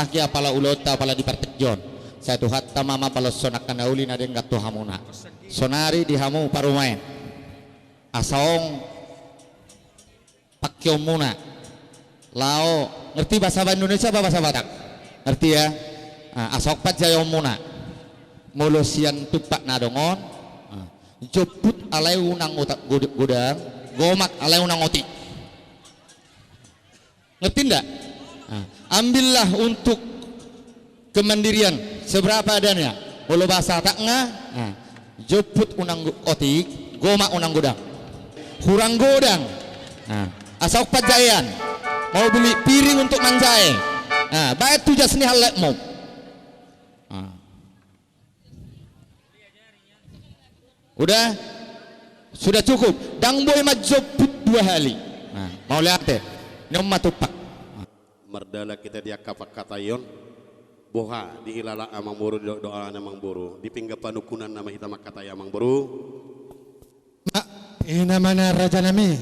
pahki apala ulota apala di partejon satu hatta mama pala sonak kanauli na denggat tu hamuna sonari di hamu parumain asaong pakyo muna lao ngerti bahasa Indonesia apa bahasa Batak ngerti ya asok pat jayo muna molosian tupak nadongon jeput alai unang utak gudang gomak alai unang oti ngerti ndak ambillah untuk kemandirian seberapa adanya kalau bahasa tak jeput unang oti gomak unang gudang kurang godang asok pat jayan mau beli piring untuk manjai baik tujas ni halekmu udah sudah cukup dang boy majoput 2 hari mau lihat deh nyom matupak merdala kita dia kapak katayon boha dihilala amang buru doa amang buru dipingga panukunan nama hitam kata amang buru mak ina mana raja nami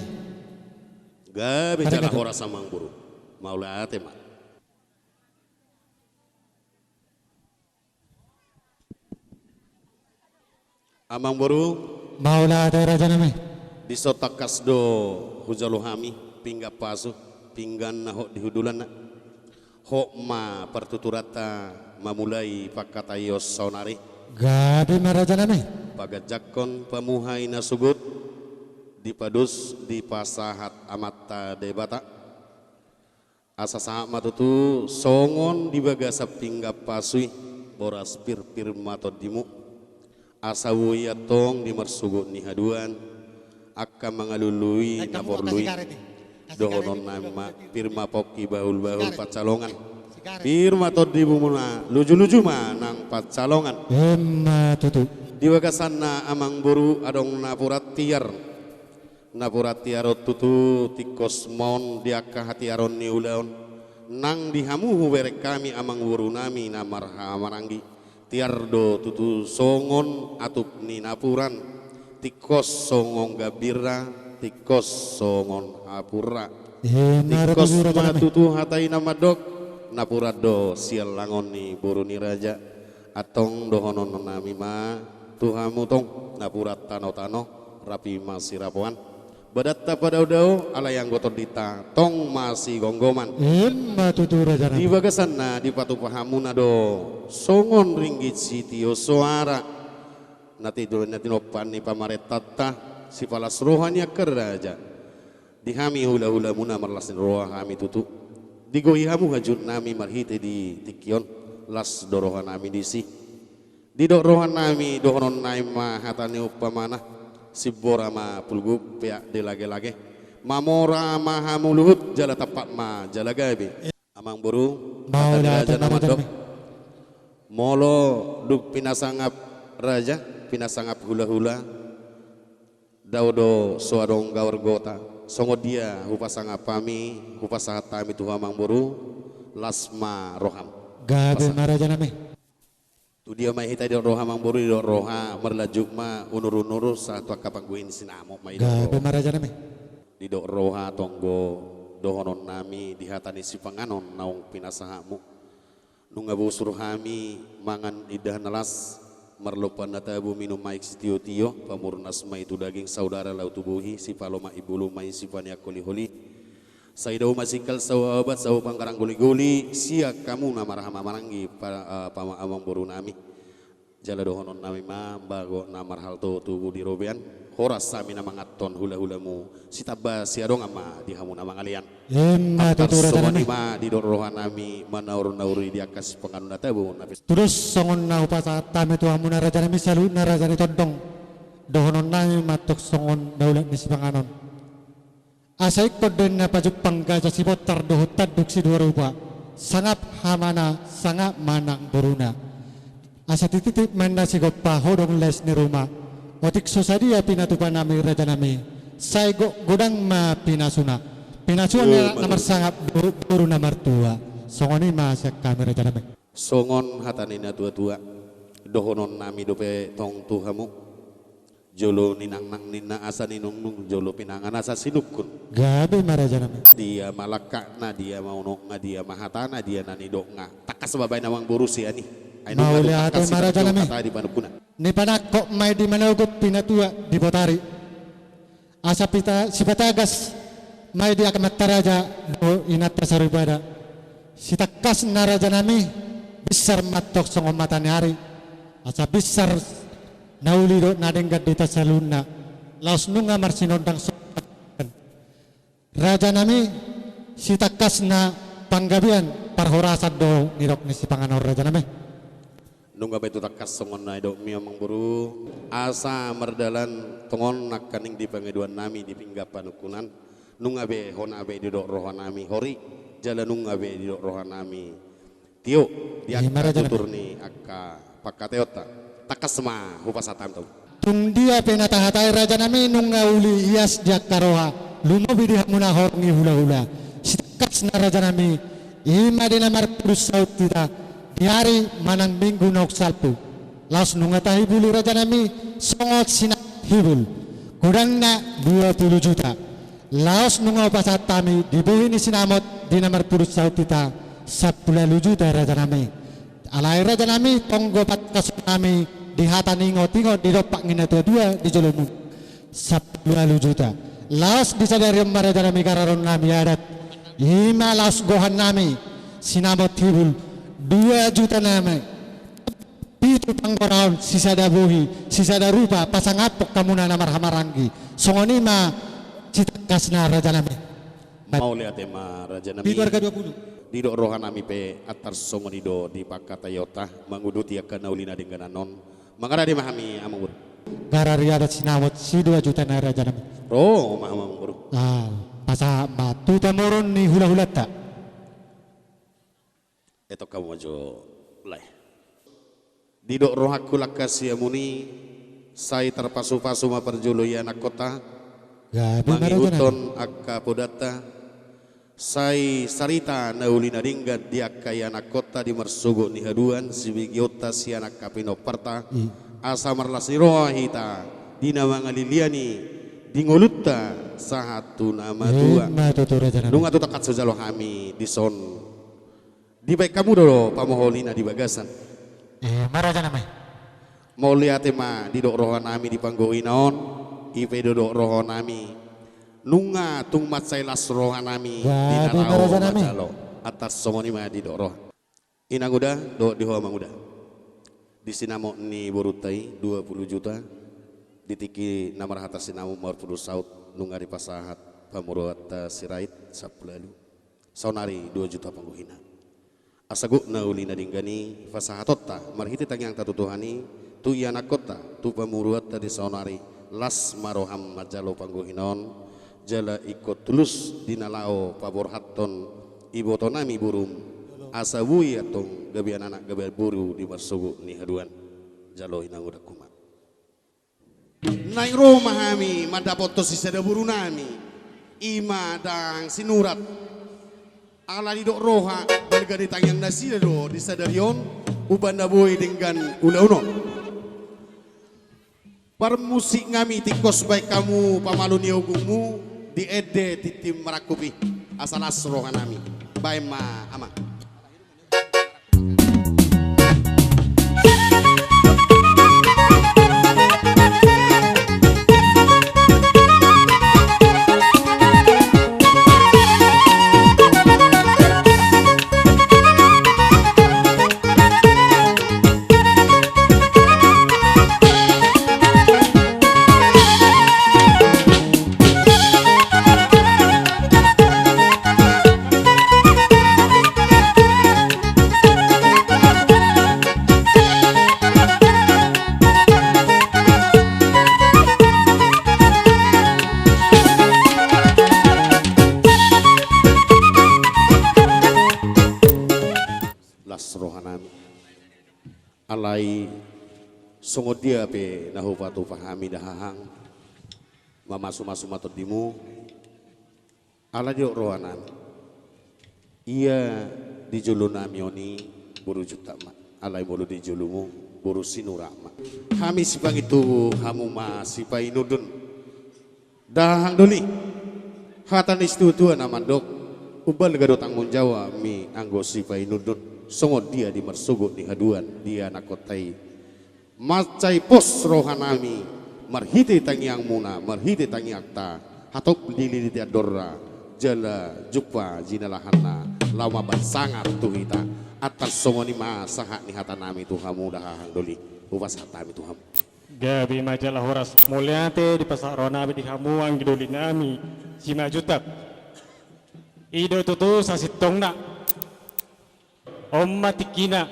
ga bicara horas amang buru mau lihat mak amang buru maula ada raja nami di sotak kasdo hujaluhami pingga pasu pinggan nahok dihudulan hok ma pertuturata mamulai pakatayos saunari gabi maraja nami pagajakon pamuhai nasugut dipadus di pasahat amata debata asa saha matutu songon di bagasa pingga pasui boras pir matodimu asa wuyatong di marsugut ni haduan akka mangalului naporlui dohonon nama firma poki bahul pacalongan firma todimu muna luju ma nang pacalongan emma tutu di wagasana amang buru adong napurat tiar tutu tikos mon diakah hatiaron ni ulaon nang dihamuhu berek kami amang buru nami namarha marangi tiardo tutu songon atup ni napuran tikos songon gabira tikos songon apura tikos matutu hatai nama dok napurado sial langon ni buru ni raja atong dohonon nami ma tuhamu tong napurat tano rapi masih rapuan badatta pada udao ala yang gotor dita tong masih gonggoman emma tutu raja nami di bagasana di patu pahamuna do songon ringgit sitio suara nati nopan ni pamaretata si palas rohanya keraja dihami hula muna marlasin roha kami tutu digohi hamu hajut nami marhite di tikion las dorohan nami disi di dorohan nami dohonon naima hatani upamana si borama pulgu pea de lage mamora mahamuluhut jala tapat ma jala gabe amang buru maula raja nama dok nami molo duk pinasangap raja pinasangap hula daudo suadong gawar gota songo dia hupasangap pami hupasahat tami tuha amang buru lasma roham gabi maraja nami tu dia mai hita di roha amang buru di roha merlajuk ma unur satu kapaguin sinamo mai gabi maraja nami di dok roha tonggo dohonon nami dihatani si panganon naung pinasahamu nunga busur hami mangan idah nalas marlopan natabu minum maik tio pamurnas mai itu daging saudara lau tubuhi si paloma ibulu mai sifania holi saidau masikal sawabat sawu pangkarang guli siak kamu namarahama maranggi pama amang boru nami jala dohonon nami ma bago namar halto tubuh di robean horas sami namangaton hula-hulamu sitaba siadong ama dihamu namang alian emma tutu raja nami ma di dorohan nami manaur-nauri di akas penganun natabu terus songon na upasa tami tu hamuna raja nami salu na raja ni tondong dohonon nami matuk songon daulat ni sipanganon asaik koden na pajupang gaja sibot tardohut taduk si dua rupa sangap hamana sangap manang buruna asa titip manda si gopa hodong les ni rumah otik sosadia pinatupan nami raja nami say godang ma pinasuna nomor sangap buru nomor 2 songoni masyak kami raja nami songon hatanina tua dohonon nami dope tong tuhamu jolo ninang nang nina asa ninung jolo pinangan asa sinukun gabi maraja nami dia malaka na dia mau nok nga dia mahatana dia nani dok nga tak takas babay nawang burusi ani. Ay Mauli ate maraja nami. kata di panukuna. Ni panakko may di manugot pinatua di botari. Asa pita si patagas may di akamataraja do inata saribada. Si takas na raja nami besar matok songom mata ni hari. Asa besar nauli do nadenggat di tasaluna. Laos nunga marsinondang sopan. Raja nami si takas na panggabian parhorasan do nirok ni si panganor raja nami. Nungga betu takas songon na idok mi amang buru asa merdalan tongon nak kaning di pangeduan nami di pinggap panukunan nungga be hona be di dok rohan nami hori jalan nungga be di dok rohan nami tio di akka tutur ni akka pakateota takas ma hupasatam tau tung dia penatahatai raja nami nungga uli hias dia karoha lumo bidi muna horngi hula-hula sitakas na raja nami ima dinamar purus saut kita di hari manang minggu nok salpu laos nunga tahi bulu raja nami songot sinak hibul kurang na 20 juta laos nunga pasat tami dibuhi ni sinamot dinamar purus saut kita 10 juta raja nami alai raja nami tonggo pat kasun nami di hata ningo di dopak ngina dua di jolomu 10 juta laos disadari raja nami kararon nami adat ima laos gohan nami sinamot hibul 2 juta nama pitu pangkoraon sisada buhi sisada rupa pasang apok kamu na marhamaranggi songoni ma citakas na raja nami mau lihat ma raja nami pitu harga 20 di dok rohan nami pe atar songoni do di pakatayota manguduti akan naulina dengan anon mangara di mahami amang buru garari ada sinawat si 2 juta na raja nami amang buru pasa batu tamoron ni hula-hula tak eto kamu ajo lai didok rohaku lakasi amuni sai terpasu-pasu ma perjului anak kota mangiuton akka podata sai sarita nauli naringgat di akka anak kota di mersugo ni haduan si bigiota si anak kapino parta asa marlasi rohita dina mangaliliani di ngolutta sahatu nama dua nunga tu takat sejalo kami di son di baik kamu dulu pamoholina di bagasan maraja namanya mau lihat ma di dok rohan nami di panggoin naon ipe dok rohan nami nunga tung mat sailas rohan nami di narao macalo atas somoni ma di dok roh inang udah dok di hoa mang udah di sinamo ni borutai 20 juta ditiki namar hatas sinamo marpudu saut nunga di pasahat pamuruat sirait sapulalu sonari 2 juta panggohina asagu nauli nadinggani fasahatotta marhiti tangyang tatutuhani tu iana kota tu pamuruat tadi sonari las maroham majalo panggohinon jala ikut tulus dinalao paborhaton ibotonami burum asawui atong gabian anak gabian buru di marsugu ni haduan jalo inang udah kuma naik rumah kami madapoto sisada buru nami ima dang sinurat ala di dok roha balga di tangyang nasi do di sadarion uban boy dengan ula-uno permusik ngami tikos baik kamu pamalu niogungmu di ede titim merakupi asal asroha nami baik ma ama alai sungod dia pe nahupatu pahami dahahang mamasu-masu matod dimu ala diok rohanan iya dijulu namioni buru juta ma alai bolu dijulumu buru sinurama kami sipang itu hamu ma sipai nudun dahang doli hatan istutua namandok ubal gado tanggung jawab mi anggo sipai nudun songo dia di mersugut di haduan dia nakotai macai pos rohanami marhiti tangiang muna marhiti tangiang ta hatop dili di adorra jala jukpa jinalahana lama bansangat tuhita atas songo ni masaha ni hatanami tuhamu dahang doli upas hatami tuham gabi majalah horas mulyate di pasar ronabi di hamuang gidoli nami si majutak ido tutu sasitong na Om matikina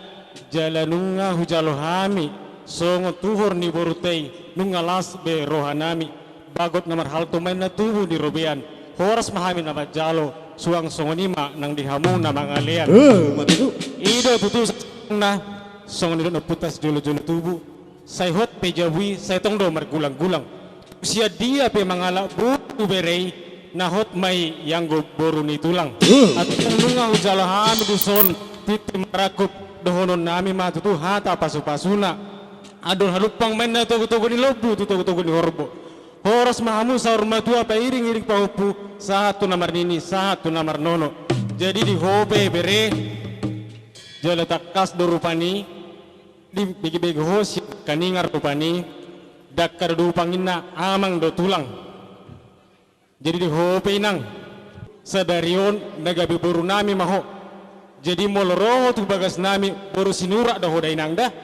jalanunga hujalohami songo tuhur ni borutei nungalas be rohanami bagot namar halto main na tuhu di robean horas mahami nama jalo suang songonima nang dihamu nama ngalian matiku ido tutu na songo nido putas jolo-jolo tubu say hot pejawi say tongdo margulang-gulang usia dia pe mangala buku berei na hot mai yang go boru ni tulang at nunga hujalohami duson titi marakup dohonon nami matutu hata pasu-pasuna adon halupang main na togo-togo ni lobu tu togo-togo ni horbo horas mahamu saur matua pa iring-iring paupu satu namar nini satu namar nono jadi di hobe bere jala takas do rupani di bigi-bigi hos kaningar rupani dakar do pangina amang do tulang jadi di hobe inang sadarion nagabi boru nami maho jadi moloroho tu bagas nami baru sinura dah hodai nang dah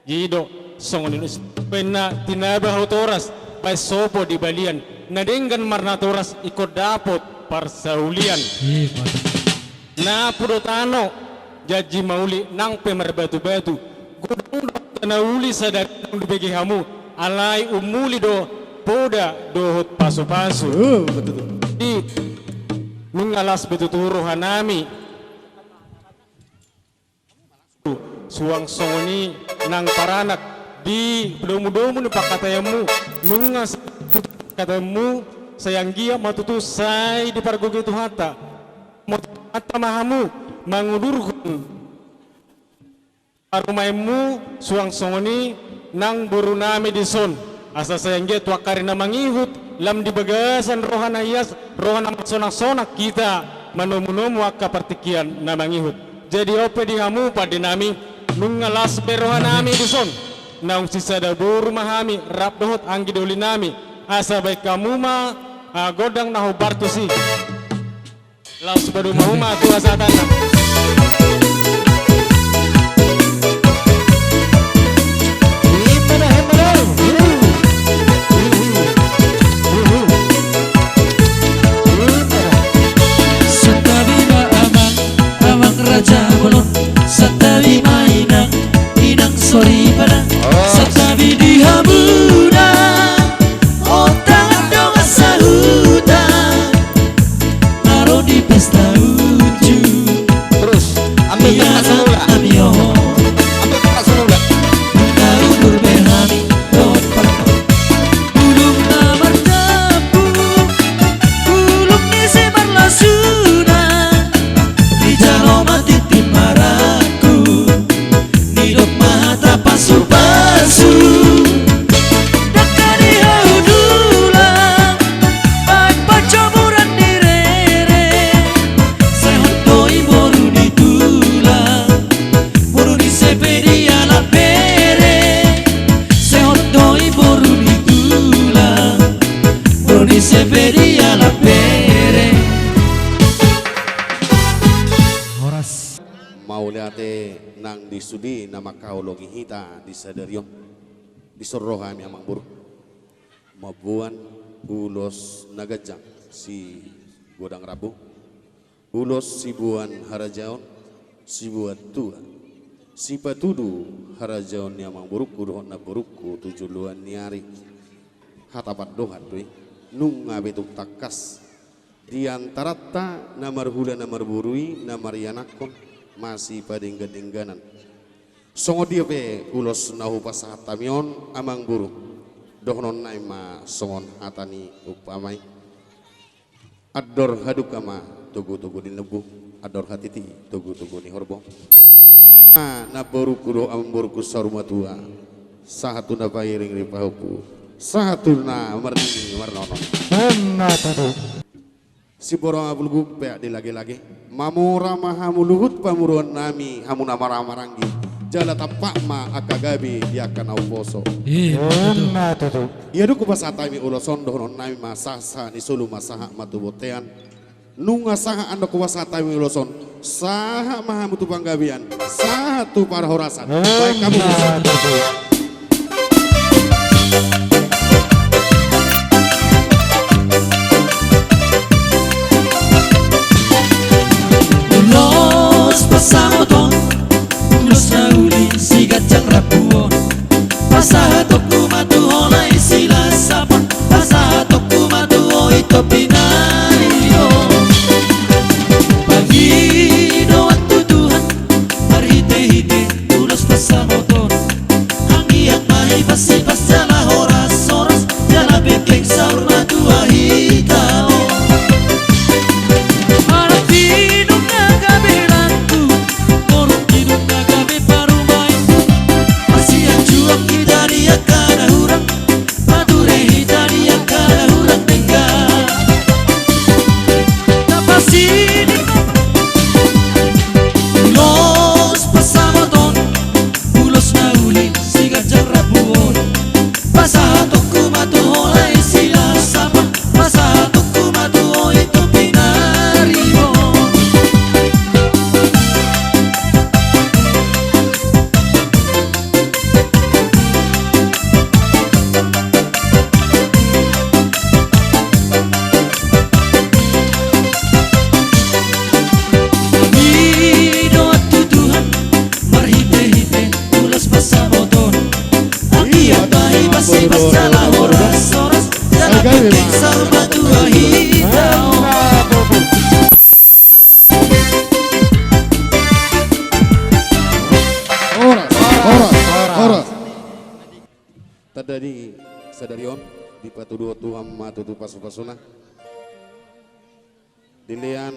jido songoninus pena tinaba hotoras pai sopo di balian nadenggan marna toras ikut dapot parsaulian na pudotano jaji mauli nang pemer batu-batu gudang tanauli sadar nang dibagi hamu alai umuli do poda dohot pasu-pasu di nungalas betuturu hanami suang songoni nang paranak di domu-domu ni pakatayamu nunga katamu sayang gia matutu say di pargoge tu hata mata mahamu mangudurhun arumaimu suang songoni nang burunami di son asa sayang gia tuakari na mangihut lam di bagasan rohana hias rohana sonak-sonak kita manomu-nomu akka partikian na mangihut jadi ope di hamu pada nami nungalas berohanami duson naung sisa dabur mahami rap dohot anggi doli nami asa baik kamu ma godang nahu bartusi laus badu mau ma tu asa tanam Satabina amang raja mulun satabi mainang inang sori pada satabi di habuda otang dong sahuda naro di pesta uju Terus ambil tempat semula. Ambil tempat semula. naro berbehami dot pakau ulung namar jabu ulung ni sebar lasuna di jaloma titim maraku nidok mata pasu-pasu dakari haudula baik pacamuran direre sehot doi boru di tulang boru di sepedi ala pere sehot doi boru di tulang boru di sepedi ala pere horas mau liate nang disudi nama kau logi hita di sadarion di sorohami amang buruk mabuan ulos nagajang si godang rabu ulos si buan harajaon si buan tua si patudu harajaon amang buruk kudohon na burukku tujuluan niari hatapat dohat tuh nunga betuk takas di antara ta namar hula namar burui namar yanakon masih pada enggan-engganan songo dia pe ulos nahu pasah tamion amang buru dohnon naima songon hatani upamai ador haduk ama tugu-tugu di nebu ador hatiti tugu-tugu di horbo na boru kudo amang boru kusaruma tua satu na pairing ripahupu satu na marni marnono Benar tadi. si borong abulgu pe di lagi-lagi mamora mahamuluhut pamuruan nami hamuna maramarangi jala tapak ma akagabi dia kana uposo Matutu. ia duku pasata mi uloson dohon nami masasa ni sulu masaha matubotean nunga saha ando ku wasata mi uloson saha mahamutu panggabian saha tu para horasan baik kamu bisa. Ulos pasamotong, ulos na uli si gajang rapuon. Pasahatok kumatuholay sila sapon, pasahatok kumatuho ito pinariyo. Pagino at tuduhan, marhite-hite, ulos pasamotong. Hangiang mahibas-ibas jala horas-horas, jala benteng saur matuahitao. Tadadi sadarion di patuduo tuam matutu pasu-pasuna dilean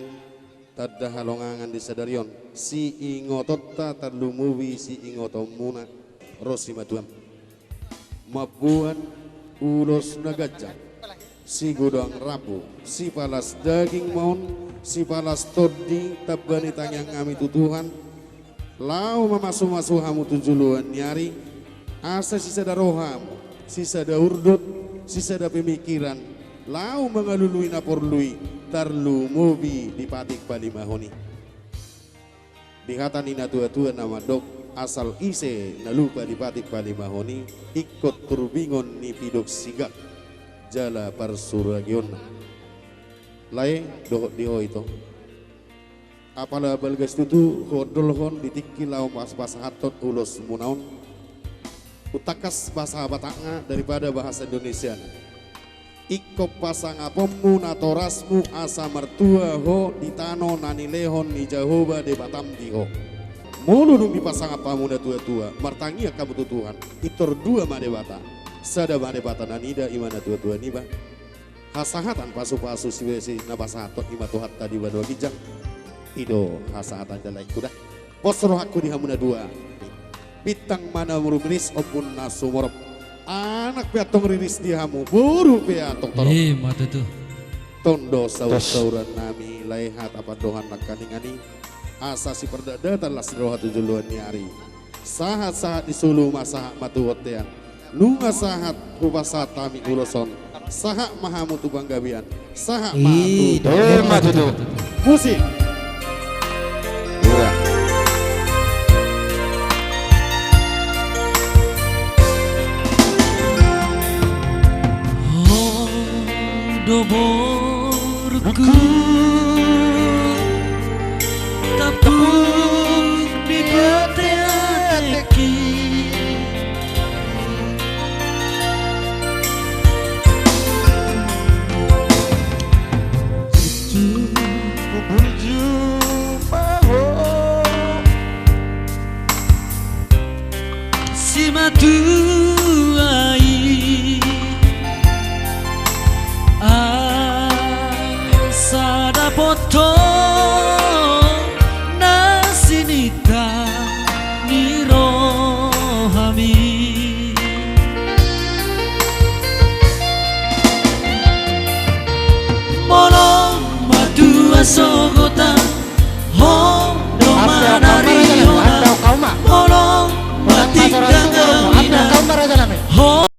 tadda halongangan di sadarion si ingototta tadlumuwi si ingotomuna rosi matuam mabuan ulos nagajak si gudang rabu si palas daging maun si palas todi tabani tangyang kami tutuhan lau mamasu-masu hamu tujuluan nyari asa sisa da rohamu, sisa da urdut, sisa da pemikiran, lau mengalului naporlui, tarlu mobi di patik palimahoni. Dihatan ina tua-tua nama dok asal ise nalupa di patik palimahoni, ikut turbingon ni pidok sigak, jala parsuragion. Lai dohot diho itu. Apala balgas tutu hodolhon ditikil lau pas-pas hatot ulos munaon. Utakas bahasa Bataknya daripada bahasa Indonesia. Ikop pasang apomu natorasmu asa mertua ho ditano nani lehon ni Jahoba de Batam diho. Mulu nung dipasang apamu na tua-tua martangia kamu tutuhan itor dua madebata sada madebata nanida imana tua-tua niba hasahatan pasu-pasu siwesi nabasahatot ima tuhat tadi badua bijang ido hasahatan dalai kuda posro aku di hamuna dua bitang mana murumris opun nasumorop anak piatong riris dihamu buru piatong torop Matutu. tondo saur-sauran nami laihat apa dohan nakaningani asa si perdadatan las roha tujuluan nyari sahat-sahat disulu masahat matuwotean nunga sahat hubasa tami uloson sahak mahamu tubang gabian sahak Matutu. musik Doborku tapuk di bateki si matuai sada potong nasinita ni rohami molong so